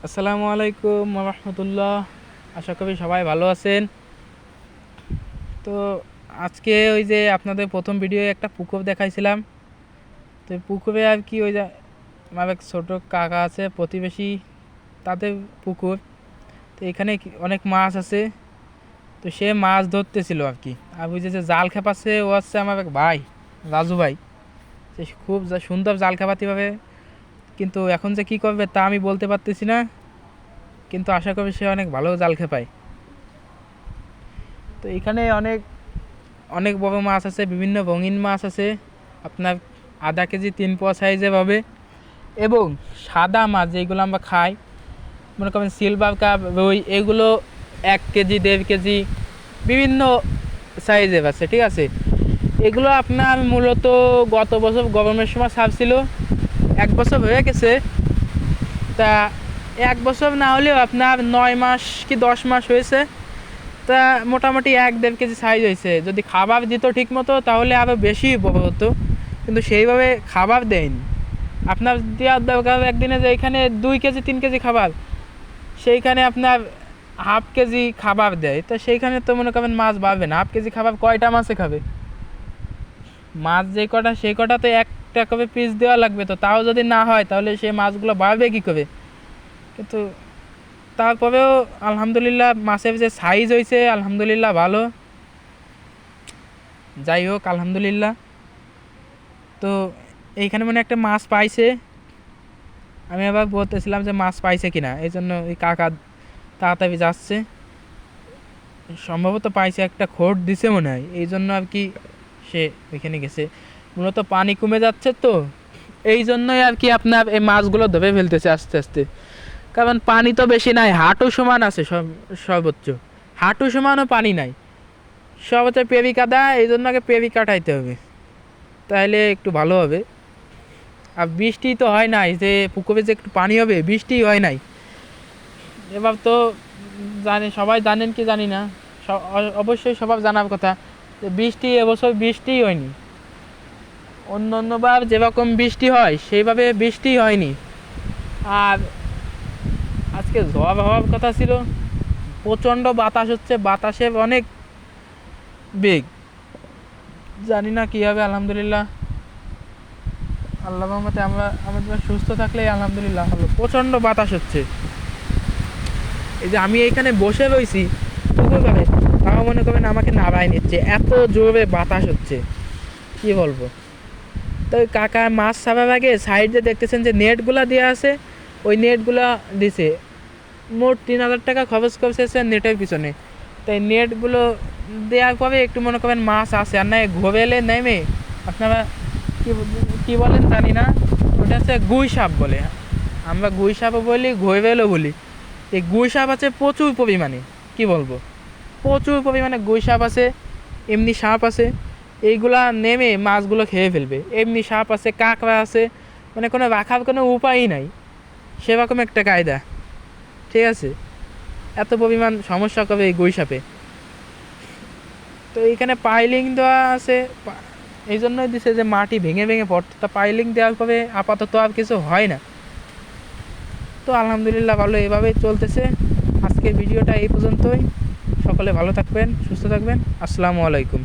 আসসালামু আলাইকুম রহমতুল্লাহ। আশা করি সবাই ভালো আছেন। তো আজকে ওই যে আপনাদের প্রথম ভিডিও একটা পুকুর দেখাইছিলাম। তো পুকুরে আর কি ওই যে আমার এক ছোটো কাকা আছে প্রতিবেশী, তাদের পুকুর। তো এখানে অনেক মাছ আছে। তো সে মাছ ধরতেছিল আর কি। আর ওই যে জাল খেপাচ্ছে ও হচ্ছে আমার এক ভাই, রাজু ভাই। সে খুব সুন্দর জাল খেপাতে পারে, কিন্তু এখন যে কী করবে তা আমি বলতে পারতেছি না। কিন্তু আশা করি সে অনেক ভালো জাল খেপায়। তো এখানে অনেক অনেক বড় মাছ আছে, বিভিন্ন রঙিন মাছ আছে। আপনার আধা কেজি 3 পোয়া সাইজে পাবে। এবং সাদা মাছ যেগুলো আমরা খাই, মনে করেন সিলভার কাপ, রুই, এগুলো 1 কেজি 1.5 কেজি বিভিন্ন সাইজের আছে, ঠিক আছে। এগুলো আপনার মূলত গত বছর গরমের সময় ছাড়ছিল, 1 বছর হয়ে গেছে। তা 1 বছর না হলেও আপনার 9 মাস কি 10 মাস হয়েছে। তা মোটামুটি 1-1.5 কেজি সাইজ হয়েছে। যদি খাবার দিত ঠিক মতো তাহলে আরও বেশি বড় হতো, কিন্তু সেইভাবে খাবার দেয়নি। আপনার দেওয়ার দরকার একদিনে যে এখানে 2 কেজি 3 কেজি খাবার, সেইখানে আপনার 1/2 কেজি খাবার দেয়। তো সেইখানে তো মনে করেন মাছ বাড়বে না। 1/2 কেজি খাবার কয়টা মাছে খাবে? মাছ যে কটা সেই কটা তো একটা করে পিস দেওয়া লাগবে। তো তাও যদি না হয় তাহলে সেই মাছগুলো বাড়বে কী করে? কিন্তু তারপরেও আলহামদুলিল্লাহ মাছের যে সাইজ হয়েছে আলহামদুলিল্লাহ ভালো। যাই হোক আলহামদুলিল্লাহ। তো এইখানে মানে একটা মাছ পাইছে। আমি আবার বলতেছিলাম যে মাছ পাইছে কিনা, এই জন্য ওই কাকা তাড়াতাড়ি যাচ্ছে। সম্ভবত পাইছে, একটা খোঁট দিছে মনে হয়, এই জন্য আর কি সে ওইখানে গেছে। মূলত পানি কমে যাচ্ছে, তো এই জন্যই আর কি আপনার এই মাছগুলো ধরে ফেলতেছে আস্তে আস্তে। কারণ পানি তো বেশি নাই, হাঁটু সমান আছে সর্বোচ্চ। হাঁটু সমানও পানি নাই, সর্বোচ্চ পেরি কাদা। এই জন্য আগে পেরি কাটাইতে হবে, তাহলে একটু ভালো হবে। আর বৃষ্টি তো হয় নাই, যে পুকুরে যে একটু পানি হবে, বৃষ্টি হয় নাই এবার। তো সবাই জানেন কি জানি না, অবশ্যই সবার জানার কথা যে বৃষ্টি এবছর বৃষ্টিই হয়নি। অন্য অন্যবার যেরকম বৃষ্টি হয় সেইভাবে বৃষ্টি হয়নি। আর আজকে ঝড় হওয়ার কথা ছিল, প্রচণ্ড বাতাস হচ্ছে, বাতাসের অনেক বেগ। জানি না কী হবে। আলহামদুলিল্লাহ, আল্লাহ রহমতে আমাদের সুস্থ থাকলেই আলহামদুলিল্লাহ হলো। প্রচণ্ড বাতাস হচ্ছে। এই যে আমি এইখানে বসে রয়েছি পুকুরে, তাও মনে করবেন আমাকে নাড়ায় নিচ্ছে, এত জোরে বাতাস হচ্ছে, কি বলবো। তো কাকা মাছ ছাড়ার আগে সাইডে দেখতেছেন যে নেটগুলা দেওয়া আছে, ওই নেটগুলা দিছে। মোট 3,000 টাকা খরচ করছে নেটের পিছনে। তাই নেটগুলো দেওয়ার পরে একটু মনে করেন মাছ আছে। আর নাই ঘোরেলে নেমে আপনারা কী বলেন জানি না, ওটা হচ্ছে গুই সাপ বলে। আমরা গুই সাপও বলি, ঘোরেলও বলি। এই গুই সাপ আছে প্রচুর পরিমাণে, কি বলবো, প্রচুর পরিমাণে গুই সাপ আছে। এমনি সাপ আছে, এইগুলা নেমে মাছগুলো খেয়ে ফেলবে। এমনি সাপ আছে, কাঁকড়া আছে, মানে কোনো রাখার কোনো উপায়ই নাই, সেরকম একটা কায়দা, ঠিক আছে। এত পরিমাণ সমস্যা করবে এই গুই সাপে। তো এইখানে পাইলিং দেওয়া আছে, এই জন্যই দিছে যে মাটি ভেঙে ভেঙে পড়তো। তা পাইলিং দেওয়ার পরে আপাতত আর কিছু হয় না। তো আলহামদুলিল্লাহ ভালো, এভাবেই চলতেছে। আজকের ভিডিওটা এই পর্যন্তই। সকলে ভালো থাকবেন, সুস্থ থাকবেন। আসসালামু আলাইকুম।